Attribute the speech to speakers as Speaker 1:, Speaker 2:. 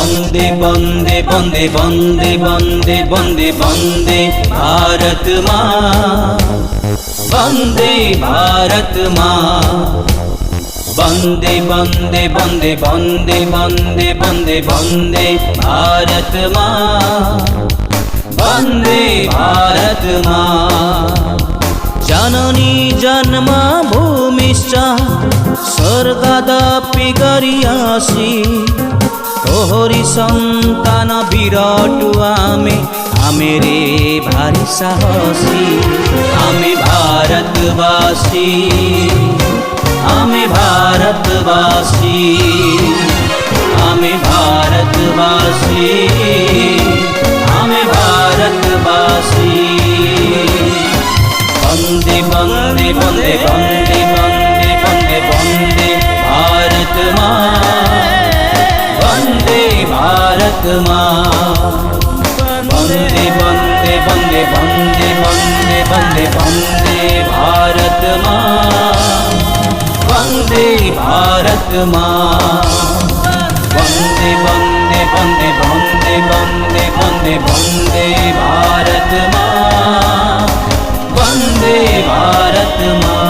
Speaker 1: वंदे वंदे वंदे वंदे वंदे वंदे वंदे भारत माँ, वंदे भारत माँ। वंदे वंदे वंदे वंदे वंदे वंदे वंदे भारत माँ, वंदे भारत माँ। जननी जन्मभूमिश्च स्वर्गादपि गरियासि, तोहरी संतान विराट आमे, आमे रे भारी साहसी। आमे भारतवासी, आमे भारतवासी, आमे भारतवासी, आमे भारतवासी। वंदे वंदे वंदे वंदे वंदे वंदे वंदे भारत माँ, वंदे भारत माँ। वंदे वंदे वंदे वंदे वंदे वंदे वंदे भारत माँ, वंदे भारत माँ। वंदे वंदे वंदे वंदे वंदे वंदे वंदे भारत माँ, वंदे भारत माँ।